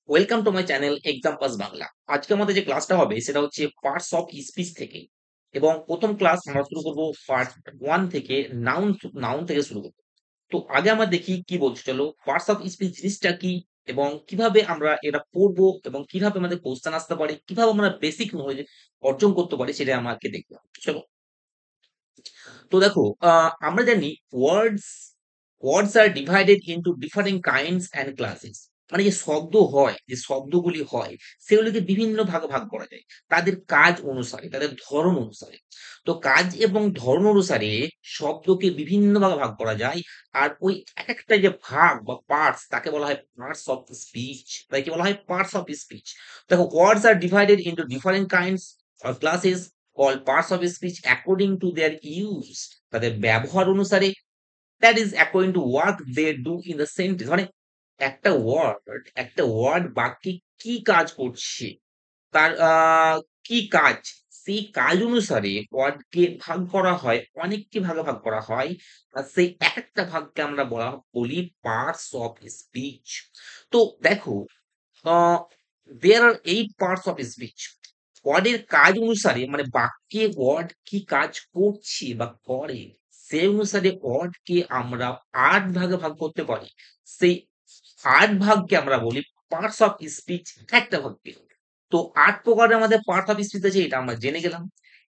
Welcome to my channel exam pass Bangla. আজকে আমাদের যে ক্লাসটা হবে সেটা হচ্ছে পার্টস অফ স্পিচ থেকে। এবং প্রথম ক্লাস আমরা শুরু করব পার্ট 1 থেকে। নাউন নাউন থেকে শুরু করব। তো আগে আমরা দেখি কি বলছে, চলো। পার্টস অফ স্পিচ জিনিসটা কি এবং কিভাবে আমরা এটা পড়বো এবং কিভাবে আমাদের কোশ্চেন আসতে পারে, কিভাবে আমরা বেসিক নলেজ অর্জন করতে পারি সেটা আমাকে দেখবো। চলো। তো দেখো, আমরা জানি words words are divided into different kinds and classes. মানে যে শব্দ হয়, যে শব্দগুলি হয়, সেগুলিকে বিভিন্ন ভাগে ভাগ করা যায় তাদের কাজ অনুসারে, তাদের ধরন অনুসারে। তো কাজ এবং ধরন অনুসারে শব্দকে বিভিন্ন ভাগে ভাগ করা যায়। আর ওই এক একটা যে ভাগ বা পার্টস, তাকে বলা হয় পার্টস অফ স্পিচ। তাকে বলা হয় পার্টস অফ স্পিচ। দেখো, words are divided into different kinds or classes called parts of speech according to their use, তাদের ব্যবহার অনুসারে। that is according to what they do in the sentence। মানে একটা word বাক্যে কি কাজ করছে, তার কি কাজ, সেই কাজ অনুসারে ওয়ার্ডকে ভাগ করা হয়, অনেককে ভাগে ভাগ করা হয়। আর সেই এক একটা ভাগকে আমরা বলি পার্টস অফ স্পিচ। তো দেখো, দেয়ার আর 8 পার্টস অফ স্পিচ। ওয়ার্ডের কাজ অনুসারে, মানে বাক্যে ওয়ার্ড কি কাজ করছে বা করে, সেই অনুসারে ওয়ার্ডকে আমরা ৮ ভাগে ভাগ করতে পারি। সেই ৮ ভাগকে আমরা বলি পার্টস অফ স্পিচ, একটা ভাগকে। তো ৮ প্রকারের আমাদের পার্টস অফ স্পিচ আছে, এটা আমরা জেনে গেলাম।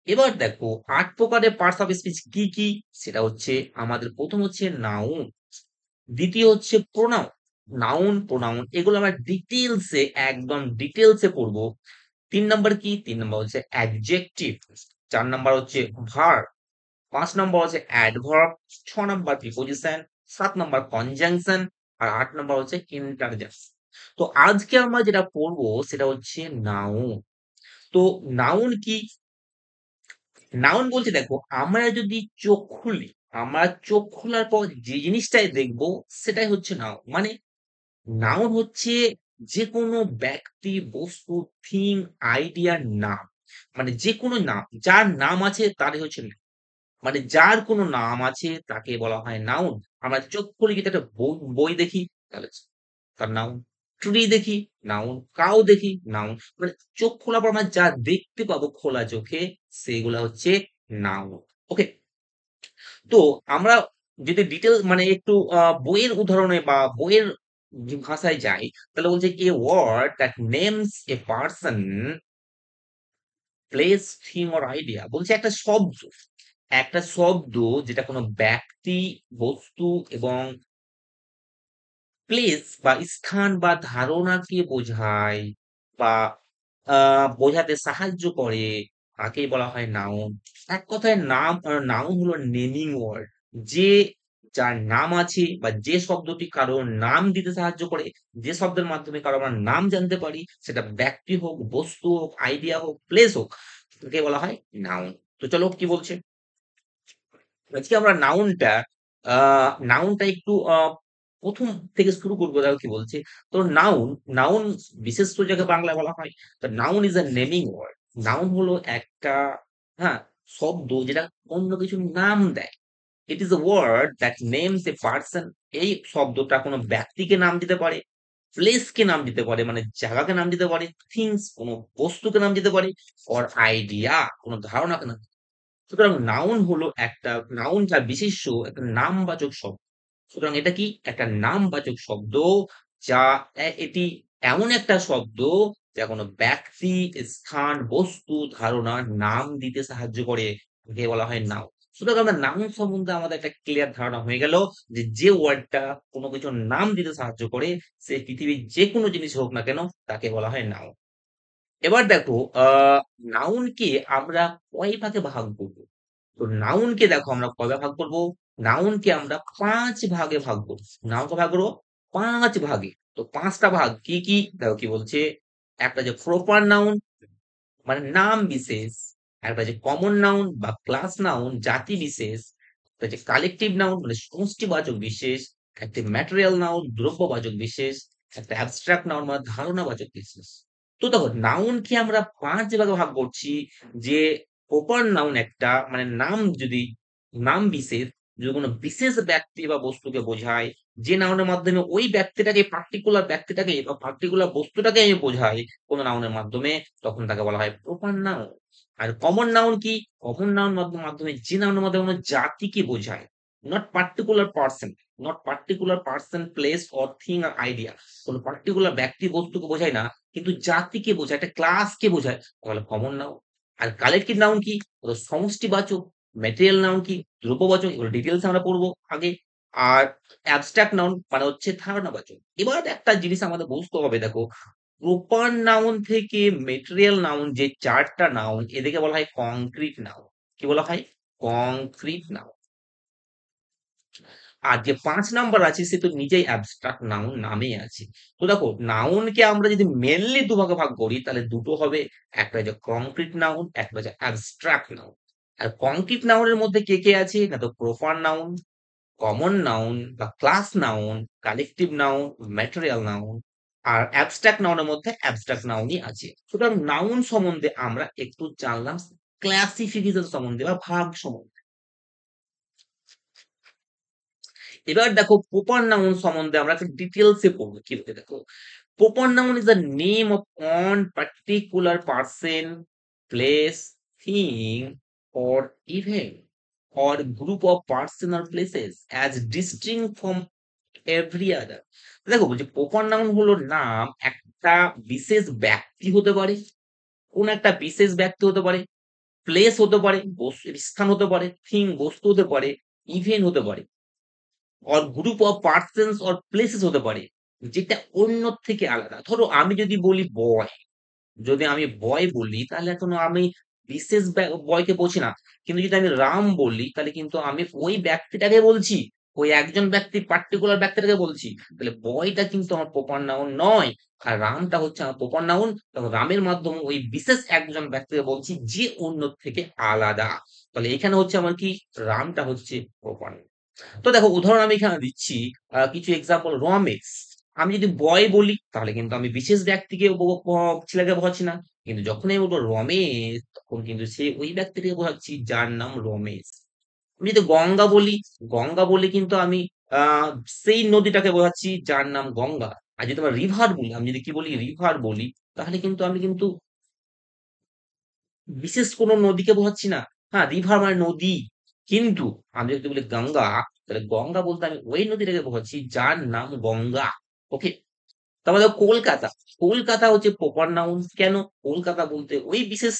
এবার দেখো ৮ প্রকারের পার্টস অফ স্পিচ কি কি। সেটা হচ্ছে, আমাদের প্রথম হচ্ছে নাউন, দ্বিতীয় হচ্ছে প্রোনাউন। নাউন, প্রোনাউন এগুলো আমরা ডিটেইলসে, একদম ডিটেইলসে পড়বো। ৩ নাম্বার কি? ৩ নাম্বার হচ্ছে অ্যাডজেক্টিভ, ৪ নাম্বার হচ্ছে ভার্ব, ৫ নাম্বার হচ্ছে adverb, ৬ number preposition, ৭ number conjunction, আর ৮ নাম্বার হচ্ছে ইন্টারজেকশন। তো আজকে আমরা যেটা পড়বো সেটা হচ্ছে নাউন। তো নাউন কি? নাউন বলতে দেখো, আমরা যদি চোখ খুলি, আমরা চোখ খোলার পর যে জিনিসটাই দেখবো সেটাই হচ্ছে নাউন। মানে নাউন হচ্ছে যেকোনো ব্যক্তি, বস্তু, থিং, আইডিয়ার নাম। মানে যেকোনো নাম, যার নাম আছে তারই হচ্ছে নাউন। মানে যার কোনো নাম আছে তাকে বলা হয় নাউন। আমরা চোখ খুলে যদি একটা বই বই দেখি, তাহলে তার নাউন। ট্রি দেখি, নাউন। কাউ দেখি, নাউন। মানে চোখ খোলার পর আমরা যা দেখতে পাবো খোলা চোখে, সেগুলা হচ্ছে নাউন। ওকে। তো আমরা যদি ডিটেল, মানে একটু বইয়ের উদাহরণে বা বইয়ের যে ভাষায় যাই, তাহলে বলছে a word that names a person, place, thing or idea. বলছে একটা শব্দ যেটা কোনো ব্যক্তি, বস্তু এবং প্লেস বা স্থান বা ধারণাকে বোঝায় বা বোঝাতে সাহায্য করে, তাকেই বলা হয় নাউন। এক কথায় নাউন হলো নেমিং ওয়ার্ড। যে যার নাম আছে বা যে শব্দটি কারোর নাম দিতে সাহায্য করে, যে শব্দের মাধ্যমে কারো আমরা নাম জানতে পারি, সেটা ব্যক্তি হোক, বস্তু হোক, আইডিয়া হোক, প্লেস হোক, তাকে বলা হয় নাউন। তো চলো কি বলছে। আজকে আমরা নাউনটা একটু প্রথম থেকে শুরু করবো। দেখো কি বলছে। তো নাউন, নাউন বিশেষ করে যাকে বাংলায় বলা হয়, তো noun is a naming word. Noun হলো একটা, হ্যাঁ, শব্দ যেটা অন্য কিছুর নাম দেয়। It is a word that names a person। এই শব্দটা কোনো ব্যক্তিকে নাম দিতে পারে, প্লেস কে নাম দিতে পারে, মানে জায়গাকে নাম দিতে পারে, থিংস কোনো বস্তুকে নাম দিতে পারে, অর আইডিয়া কোনো ধারণাকে নাম। সুতরাং নাউন যা বিশেষ্য, একটা নামবাচক শব্দ। সুতরাং এটা কি? একটা নামবাচক শব্দ, যা এটি এমন একটা শব্দ যা কোনো ব্যক্তি, স্থান, বস্তু, ধারণার নাম দিতে সাহায্য করে, একে বলা হয় নাউন। সুতরাং আমরা নাউন সম্বন্ধে আমাদের একটা ক্লিয়ার ধারণা হয়ে গেল, যে যে ওয়ার্ডটা কোনো কিছুর নাম দিতে সাহায্য করে, সে পৃথিবীর যে কোনো জিনিস হোক না কেন, তাকে বলা হয় নাউন। এবার দেখো, নাউনকে আমরা কয় ভাগে ভাগ করব। তো নাউনকে দেখো আমরা কয় ভাগ করব। নাউনকে আমরা ৫ ভাগে ভাগ করব। নাউনকে ভাগ করব ৫ ভাগে। তো ৫টা ভাগ কি কি? দেখো কি বলছে। একটা যে প্রপার নাউন, মানে নাম বিশেষ। একটা যে কমন নাউন বা ক্লাস নাউন, জাতি বিশেষ। একটা যে কালেকটিভ নাউন, মানে সমষ্টিবাচক বিশেষ। একটা ম্যাটেরিয়াল নাউন, দ্রব্যবাচক বিশেষ। একটা অ্যাবস্ট্রাক্ট নাউন, মানে ধারণাবাচক বিশেষ। তো দেখো, নাউনকে আমরা ৫ ভাগে ভাগ করছি। যে প্রপার নাউন একটা, মানে নাম বিশেষ, যদি কোনো বিশেষ ব্যক্তি বা বস্তুকে বোঝায়, যে নাউনের মাধ্যমে ওই ব্যক্তিটাকে পার্টিকুলার ব্যক্তিটাকে বা পার্টিকুলার বস্তুটাকে আমি বোঝাই কোন নাউনের মাধ্যমে, তখন তাকে বলা হয় প্রপার নাউন। আর কমন নাউন কি? কমন নাউন মাধ্যমে যে নাউনের মাধ্যমে কোনো জাতিকে বোঝায়, not particular person, not particular person, place or thing আর আইডিয়া। কোন পার্টিকুলার ব্যক্তি বস্তুকে বোঝায় না, কিন্তু জাতিকে বোঝায়, একটা ক্লাসকে বোঝায়, তাহলে কমন নাউন। আর কালেক্টিভ নাউন কি? ওটা সমষ্টিবাচক। ম্যাটেরিয়াল নাউন কি? দ্রব্যবাচক। এগুলো ডিটেইলস আমরা পড়বো আগে। আর অ্যাবস্ট্রাক্ট নাউন মানে হচ্ছে ধারণাবাচক। এবার একটা জিনিস আমাদের বুঝতে হবে, দেখো প্রপার নাউন থেকে মেটেরিয়াল নাউন, যে ৪ টা নাউন, এদেরকে বলা হয় কংক্রিট নাউন। কি বলা হয়? Concrete noun. আর যে ৫ নাম্বার আছে সে তো নিজেই অ্যাবস্ট্রাক্ট নাউন নামেই আছে। তো দেখো নাউনকে আমরা যদি মেইনলি দুভাগে ভাগ করি তাহলে দুটো হবে। একটা হচ্ছে কংক্রিট নাউন, একটা হচ্ছে অ্যাবস্ট্রাক্ট নাউন। আর কংক্রিট নাউনের মধ্যে কে আছে? না তো প্রপার নাউন, কমন নাউন বা class noun, collective noun, material noun. আর অ্যাবস্ট্রাক্ট নাউনের মধ্যে অ্যাবস্ট্রাক্ট নাউনই আছে। সুতরাং নাউন সম্বন্ধে আমরা একটু জানলাম, ক্লাসিফিকেশন সম্বন্ধে বা ভাগ সম্বন্ধে। এবার দেখো প্রপার নাউন সম্বন্ধে আমরা একটু ডিটেলস এ পড়বো। কি বলতে দেখো, proper noun is the name of on particular person, place, thing or event or group of person or places as distinct from every other। দেখো বলছি প্রপার নাউন হলো নাম একটা বিশেষ ব্যক্তি হতে পারে, কোন একটা বিশেষ ব্যক্তি হতে পারে, প্লেস হতে পারে, স্থান হতে পারে, থিং বস্তু হতে পারে, ইভেন্ট হতে পারে, or group of persons or places হতে পারে, যেটা অন্য থেকে আলাদা। ধরো আমি যদি বলি বয়, যদি আমি বয় বলি তাহলে এখন আমি বিশেষ বয়কে বলছি না। কিন্তু যদি আমি রাম বলি তাহলে কিন্তু আমি ওই ব্যক্তিটাকে বলছি, ওই একজন ব্যক্তি পার্টিকুলার ব্যক্তিটাকে বলছি। তাহলে বয়টা কিন্তু আমার প্রপার নাউন নয়, আর রামটা হচ্ছে আমার প্রপার নাউন। তখন রামের মাধ্যমে ওই বিশেষ একজন ব্যক্তিকে বলছি যে অন্য থেকে আলাদা। তাহলে এখানে হচ্ছে আমার কি, রামটা হচ্ছে প্রপার। তো দেখো উদাহরণ আমি এখানে দিচ্ছি, কিছু এক্সাম্পল। রমেশ, আমি যদি বয় বলি তাহলে কিন্তু আমি বিশেষ ব্যক্তিকে ছেলেকে বোঝাচ্ছি না। কিন্তু যখন আমি বলবো রমেশ, তখন কিন্তু সে ওই ব্যক্তিকে বোঝাচ্ছি যার নাম রমেশ। আমি যদি গঙ্গা বলি, গঙ্গা বলে কিন্তু আমি আহ সেই নদীটাকে বোঝাচ্ছি যার নাম গঙ্গা। আর যদি আমার রিভার বলি, আমি যদি কি বলি রিভার বলি, তাহলে কিন্তু আমি কিন্তু বিশেষ কোনো নদীকে বোঝাচ্ছি না। হ্যাঁ, রিভার মানে নদী। কিন্তু আমি যদি বলি গঙ্গা, তাহলে গঙ্গা বলতে আমি ওই নদীটাকে বোঝাচ্ছি যার নাম গঙ্গা। ওকে। তারপরে দেখো কলকাতা, কলকাতা হচ্ছে প্রপার নাউন। কেন? কলকাতা বলতে ওই বিশেষ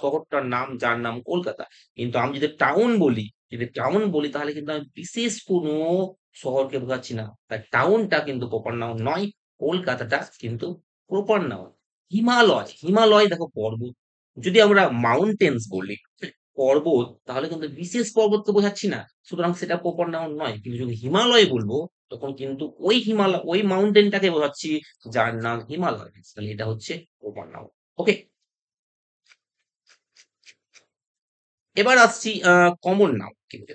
শহরটার নাম যার নাম কলকাতা। কিন্তু আমি যদি টাউন বলি, যদি টাউন বলি তাহলে কিন্তু আমি বিশেষ কোনো শহরকে বোঝাচ্ছি না। তাই টাউনটা কিন্তু প্রপার নাউন নয়, কলকাতাটা কিন্তু প্রপার নাউন। হিমালয়, হিমালয় দেখো পর্বত। যদি আমরা মাউন্টেন্স বলি, পর্বত, তাহলে কিন্তু বিশেষ পর্বতকে বোঝাচ্ছি না। সুতরাং সেটা প্রপার নাউন নয়। কিন্তু যদি হিমালয় বলবো, তখন কিন্তু ওই হিমালয়, ওই মাউন্টেনটাকে বোঝাচ্ছি যার নাম হিমালয়। তাহলে এটা হচ্ছে প্রপার নাউন। ওকে। এবার আসছি কমন নাউন কি বুঝে।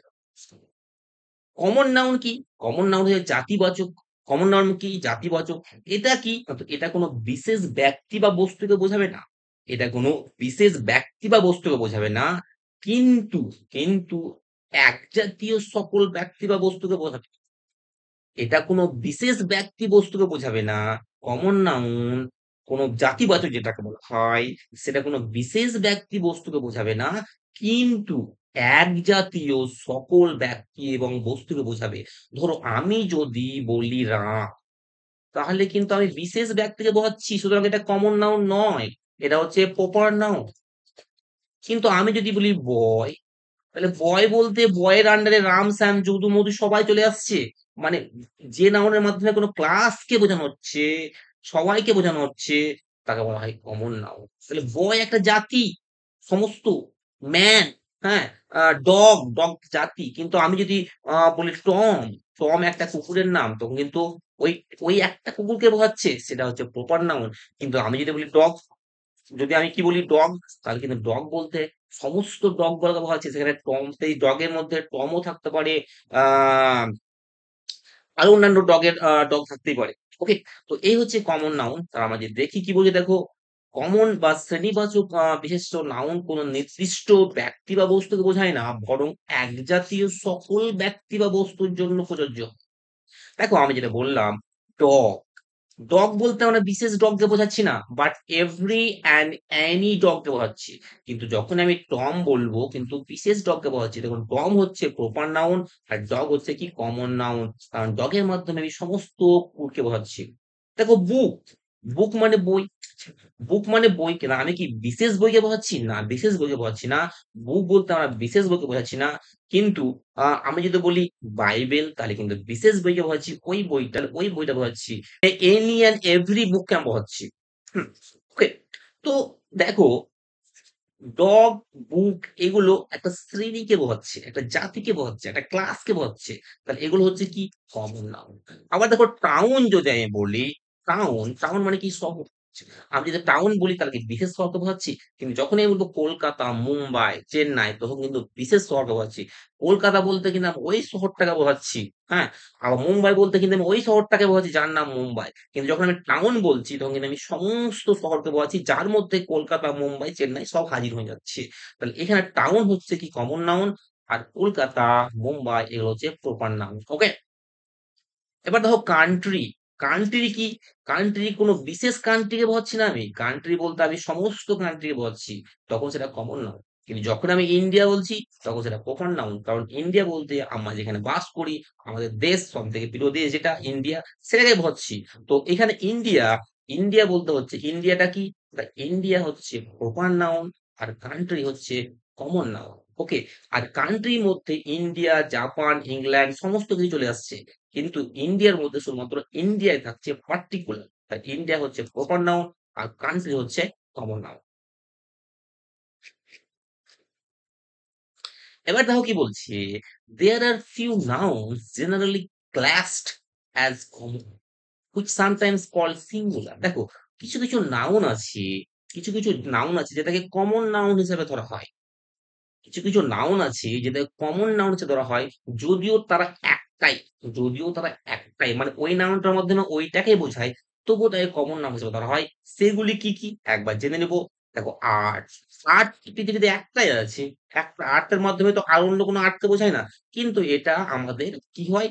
কমন নাউন কি? কমন নাউন হচ্ছে জাতিবাচক। কমন নাউন কি? জাতিবাচক। এটা কি? এটা কোনো বিশেষ ব্যক্তি বা বস্তুকে বোঝাবে না। এটা কোনো বিশেষ ব্যক্তি বা বস্তুকে বোঝাবে না। কিন্তু কিন্তু এক জাতীয় সকল ব্যক্তি বা বস্তুকে বোঝাবে। এটা কোনো বিশেষ ব্যক্তি বস্তুকে বোঝাবে না। কমন নাউন কোনো জাতিবাচক যেটাকে বলা হয়, সেটা কোনো বিশেষ ব্যক্তি বস্তুকে বোঝাবে না। কিন্তু এক জাতীয় সকল ব্যক্তি এবং বস্তুকে বোঝাবে। ধরো আমি যদি বলি রাম, তাহলে কিন্তু আমি বিশেষ ব্যক্তিকে বোঝাচ্ছি, সুতরাং এটা কমন নাউন নয়, এটা হচ্ছে প্রপার নাউন। কিন্তু আমি যদি বলি বয়, তাহলে বয় বলতে বয়ের আন্ডারে রাম, শ্যাম, যদু, মধু সবাই চলে আসছে। মানে যে নাউনের মাধ্যমে কোনো ক্লাসকে বোঝানো হচ্ছে, সবাইকে বোঝানো হচ্ছে, তাকে বলা হয় কমন নাউন। তাহলে বয় একটা জাতি, সমস্ত। ম্যান, হ্যাঁ, ডগ, ডগ জাতি। কিন্তু আমি যদি বলি টম, টম একটা কুকুরের নাম, তখন কিন্তু ওই ওই একটা কুকুরকে বোঝাচ্ছে, সেটা হচ্ছে প্রপার নাউন। কিন্তু আমি যদি বলি ডগ, যদি আমি কি বলি ডগ, তাহলে কিন্তু ডগ বলতে সমস্ত ডগ বলা কথা আছে। সেখানে টম, সেই ডগের মধ্যে টমও থাকতে পারে, আহ আরো অন্যান্য ডগের ডগ থাকতেই পারে। ওকে। তো এই হচ্ছে কমন নাউন। তার আমরা যদি দেখি কি বলছে দেখো, কমন বা শ্রেণীবাচক বিশেষ্য নাউন কোন নির্দিষ্ট ব্যক্তি বা বস্তুকে বোঝায় না, বরং এক জাতীয় সকল ব্যক্তি বা বস্তুর জন্য প্রযোজ্য। দেখো আমি যেটা বললাম ডগ। ডগ বলতে আমরা বিশেষ ডগকে বোঝাচ্ছি না, বাট এভরি অ্যান্ড এনি ডগকে বোঝাচ্ছি। কিন্তু যখন আমি টম বলবো কিন্তু বিশেষ ডগকে বোঝাচ্ছি। দেখুন টম হচ্ছে প্রপার নাউন আর ডগ হচ্ছে কি কমন নাউন। কারণ ডগের মাধ্যমে আমি সমস্ত কুকুরকে বোঝাচ্ছি। দেখো বুক, বুক মানে বই। বুক মানে বই কেনা আমি কি বিশেষ বইকে বোঝাচ্ছি? না, বিশেষ বইকে বোঝাচ্ছি না। বুক বলতে আমরা বিশেষ বইকে বোঝাচ্ছি না। কিন্তু আমি যদি বলি বাইবেল তাহলে কিন্তু বিশেষ বইকে বোঝাচ্ছি, ওই বইটা বোঝাচ্ছি। এনি অ্যান্ড এভরি বুককে আমি বোঝাচ্ছি। হুম, ওকে। তো দেখো ডগ, বুক এগুলো একটা শ্রেণীকে বোঝাচ্ছে, একটা জাতিকে বোঝাচ্ছে, একটা ক্লাসকে বোঝাচ্ছে। তাহলে এগুলো হচ্ছে কি কমন নাউন। আবার দেখো টাউন যদি আমি বলি, টাউন মানে কি শহর। আমি যদি টাউন বলি তাহলে কি বিশেষ শহরকে বোঝাচ্ছি? কিন্তু যখনই আমি বলবো কলকাতা, মুম্বাই, চেন্নাই তখন কিন্তু বিশেষ শহরকে বোঝাচ্ছি। কলকাতা বলতে কিন্তু আমি ওই শহরটাকে বোঝাচ্ছি। হ্যাঁ? আবার মুম্বাই বলতে কিন্তু আমি ওই শহরটাকে বোঝাচ্ছি যার নাম মুম্বাই। কিন্তু যখন আমি টাউন বলছি তখন কিন্তু আমি সমস্ত শহরকে বোঝাচ্ছি যার মধ্যে কলকাতা, মুম্বাই, চেন্নাই সব হাজির হয়ে যাচ্ছে। তাহলে এখানে টাউন হচ্ছে কি কমন নাউন আর কলকাতা, মুম্বাই এগুলো হচ্ছে প্রপার নাউন। ওকে? এবার দেখো কান্ট্রি, কান্ট্রি কি? কান্ট্রি কোনো বিশেষ কান্ট্রিকে বোঝাচ্ছি না আমি। কান্ট্রি বলতে আমি সমস্ত কান্ট্রিকে বোঝাচ্ছি। তখন সেটা কমন নাউন। কিন্তু যখন আমি ইন্ডিয়া বলছি তখন সেটা প্রপার নাউন। কারণ ইন্ডিয়া বলতে আমরা যেখানে বাস করি, আমাদের দেশ সবথেকে প্রিয় দেশ যেটা ইন্ডিয়া সেটাকে বোঝাচ্ছি। তো এখানে ইন্ডিয়া, ইন্ডিয়া বলতে হচ্ছে ইন্ডিয়াটা কি? ইন্ডিয়া হচ্ছে প্রপার নাউন আর কান্ট্রি হচ্ছে কমন নাউন। ওকে? আর কান্ট্রির মধ্যে ইন্ডিয়া, জাপান, ইংল্যান্ড সমস্ত কিছু চলে আসছে। কিন্তু ইন্ডিয়ার মধ্যে শুধুমাত্র ইন্ডিয়ায় থাকছে পার্টিকুলার। তাই ইন্ডিয়া হচ্ছে প্রপার নাউন আর কান্ট্রি হচ্ছে কমন নাউন। এবার দেখো কি বলছে, there are few nouns generally classed as common which sometimes called singular. দেখো কিছু কিছু নাউন আছে, কিছু কিছু নাউন আছে যেটাকে কমন নাউন হিসেবে ধরা হয়। কিছু কিছু নাউন আছে যেটা কমন নাউন হিসেবে ধরা হয়, যদিও তারা একটাই, যদিও তারা একটাই মানে ওই নাউনটার মাধ্যমে ওইটাকে বোঝায়, তবুও তাকে কমন নাউন হিসেবে ধরা হয়। সেগুলি কি কি একবার জেনে নেব। দেখো আর্ট, আর্ট পৃথিবীতে একটাই আছে। একটা আর্টের মাধ্যমে তো আর অন্য কোনো আর্টকে বোঝায় না। কিন্তু এটা আমাদের কি হয়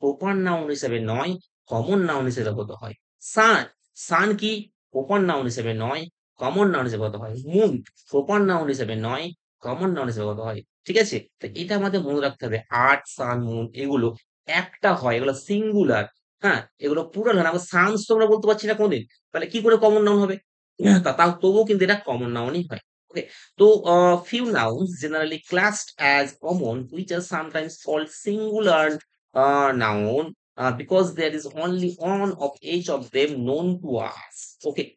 প্রপার নাউন হিসেবে নয়, কমন নাউন হিসেবে হতে হয়। সান, সান কি প্রপার নাউন হিসেবে নয়, কমন নাউন হিসেবে হতে হয়। মুন প্রপার নাউন হিসেবে নয়, কমন নাউন হিসেবে হতে হয়। ঠিক আছে? তো এটা আমাদের মনে রাখতে হবে। আর্ট, সান, মুন এগুলো একটা হয়, এগুলো সিঙ্গুলার। হ্যাঁ? এগুলো প্লুরাল হয় না। আমরা সানস তো আমরা বলতে পারছি না কোনদিন। তাহলে কি করে কমন নাউন হবে? তাও তবুও কিন্তু এটা কমন নাউনই হয়। ওকে? তো few nouns generally classed as common which are sometimes called singular noun because there is only one of each of them known to us. Okay.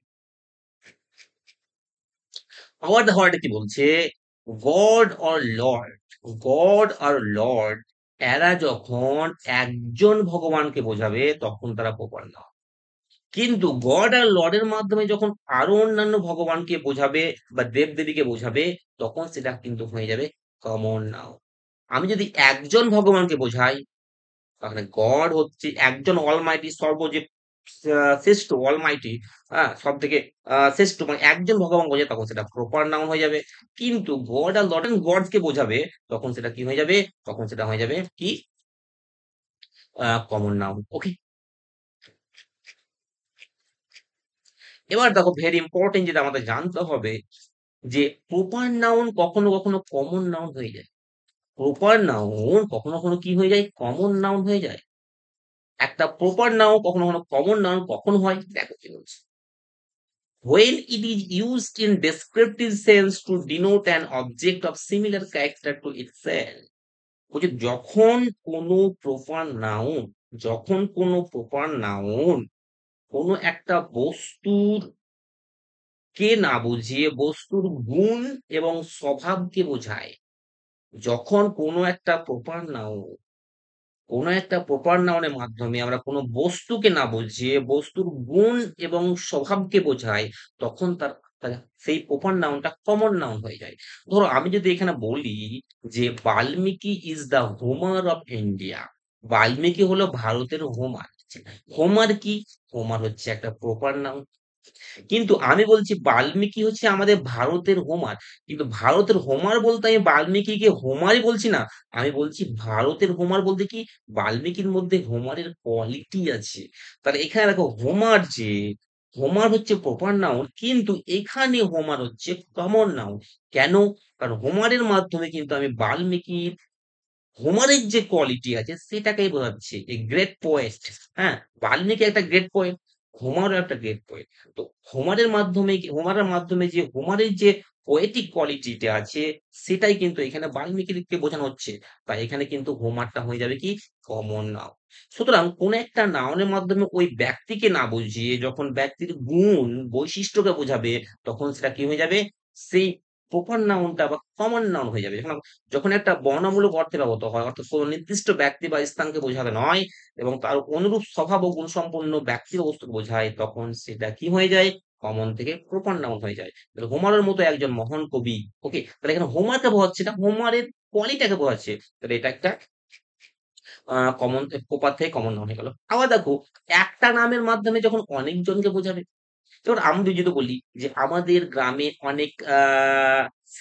আবার দেখো এটা কি বলছে, গড অর লর্ড, গড আর লর্ড এরা যখন একজন ভগবানকে বোঝাবে তখন তারা প্রপার নাউন। কিন্তু গড আর লর্ডের মাধ্যমে যখন আরো অন্যান্য ভগবানকে বোঝাবে বা দেব-দেবীকে বোঝাবে তখন সেটা কিন্তু হয়ে যাবে কমন নাউন। আমি যদি একজন ভগবানকে বোঝাই তাহলে গড হচ্ছে একজন অলমাইটি সর্ব যে শ্রেষ্ঠ অলমাইটি, হ্যাঁ সব থেকে শ্রেষ্ঠ মানে একজন ভগবান বোঝায় তখন সেটা প্রপার নাউন হয়ে যাবে। কিন্তু গড আর লর্ড এন্ড গডস কে বোঝাবে তখন সেটা কি হয়ে যাবে? তখন সেটা হয়ে যাবে কি কমন নাউন। ওকে। এবার দেখো ভেরি ইম্পর্টেন্ট যেটা আমাদের জানতে হবে যে প্রপার নাউন কখনো কখনো কমন নাউন হয়ে যায়। প্রপার নাউন কখনো কখনো কি হয়ে যায়? কমন নাউন হয়ে যায়। একটা প্রপার নাউন কখনো কখনো কমন নাউন কখন হয়? দেখো কি বলছে। When it is used in descriptive sense to denote an object of similar character to itself, বলছে যখন কোনো প্রপার নাউন, যখন কোনো প্রপার নাউন কোনো একটা বস্তুর কে না বুঝিয়ে বস্তুর গুণ এবং স্বভাবকে বোঝায়। যখন কোনো একটা প্রপার নাউন কোনো একটা প্রপার নাউনের মাধ্যমে আমরা কোনো বস্তুকে না বুঝিয়ে বস্তুর গুণ এবং স্বভাবকে বোঝাই, তখন তার সেই প্রপার নাউনটা কমন নাউন হয়ে যায়। ধরো আমি যদি এখানে বলি যে Valmiki is the Homer of India. Valmiki হলো ভারতের হোমার। হোমার কি? হোমার হচ্ছে একটা প্রপার নাউন। কিন্তু আমি বলছি বাল্মীকি হচ্ছে আমাদের ভারতের হোমার। কিন্তু ভারতের হোমার বলতে আমি বাল্মীকিকে হোমারই বলছি না। আমি বলছি ভারতের হোমার বলতে কি বাল্মীকির মধ্যে হোমারের কোয়ালিটি আছে। তাহলে এখানে দেখো হোমার যে, হোমার হচ্ছে প্রপার নাউন কিন্তু এখানে হোমার হচ্ছে কমন নাউন। কেন? কারণ হোমারের মাধ্যমে কিন্তু আমি বাল্মীকির হোমারের যে কোয়ালিটি আছে সেটাকেই বোঝাচ্ছে। এ গ্রেট পোয়েট, হ্যাঁ? বাল্মীকি একটা গ্রেট পোয়েট, হোমারও একটা গ্রেট পোয়েট। তো হোমারের মাধ্যমে যে হোমারের যে পোয়েটিক কোয়ালিটিটা আছে সেটাই কিন্তু এখানে বাল্মীকিকে বোঝানো হচ্ছে। তাই এখানে কিন্তু হোমারটা হয়ে যাবে কি কমন নাউন। সুতরাং কোন একটা নাউনের মাধ্যমে ওই ব্যক্তিকে না বুঝিয়ে যখন ব্যক্তির গুণ, বৈশিষ্ট্যকে বোঝাবে তখন সেটা কি হয়ে যাবে? সেই প্রপার নাউনটা বা কমন নাউন হয়ে যাবে। যখন যখন একটা বর্ণনামূলক অর্থে ব্যবহৃত হয়, অর্থাৎ কোন নির্দিষ্ট ব্যক্তি বা স্থানকে বোঝাতে নয় এবং তার অনুরূপ স্বভাব ও গুণসম্পন্ন ব্যক্তি বা বস্তুকে বোঝায়, তখন সেটা কি হয়ে যায়? কমন থেকে প্রপার নাউন হয়ে যায়। তাহলে হোমারের মতো একজন মহান কবি, ওকে? তাহলে এখানে হোমারকে বোঝাচ্ছে না, হোমারের কোয়ালিটিটাকে বোঝাচ্ছে। তাহলে এটা একটা কমন প্রপার থেকে কমন নাউন হয়ে গেল। আবার দেখো একটা নামের মাধ্যমে যখন অনেকজনকে বোঝাবে, এবার আমি যদি বলি যে আমাদের গ্রামে অনেক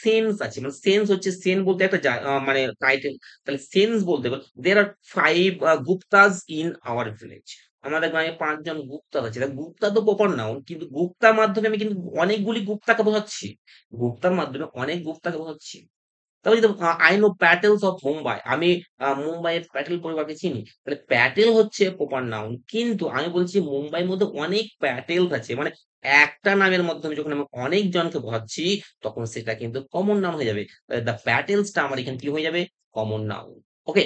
সেন্স আছে। মানে সেন্স হচ্ছে সেন বলতে একটা মানে টাইটেল। তাহলে সেন্স বলতে গেলে there are 5 Guptas in our village. আমাদের গ্রামে ৫ জন গুপ্তা আছে। তা গুপ্তা তো প্রপার নাউন। কিন্তু গুপ্তার মাধ্যমে আমি কিন্তু অনেকগুলি গুপ্তাকে বোঝাচ্ছি। গুপ্তার মাধ্যমে অনেক গুপ্তাকে বোঝাচ্ছি। তারপর যদি I know petals of Mumbai. আমি মুম্বাইয়ের প্যাটেল পরিবারকে চিনি। তাহলে প্যাটেল হচ্ছে প্রপার নাউন। কিন্তু আমি বলছি মুম্বাইয়ের মধ্যে অনেক প্যাটেলস আছে। মানে একটা নামের মাধ্যমে যখন আমি অনেকজনকে বোঝাচ্ছি, তখন সেটা কিন্তু কমন নাউন হয়ে যাবে। দ্যা প্যাটেলস টা আমার এখানে কি হয়ে যাবে? Common noun. ওকে?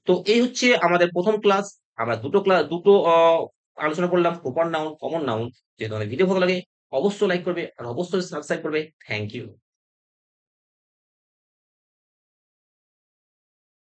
তো এই হচ্ছে আমাদের ১ম ক্লাস। আমরা দুটো আলোচনা করলাম প্রপার নাউন, কমন নাউন। যদি তোমাদের ভিডিও ভালো লাগে অবশ্যই লাইক করবে আর অবশ্যই সাবস্ক্রাইব করবে। Thank you.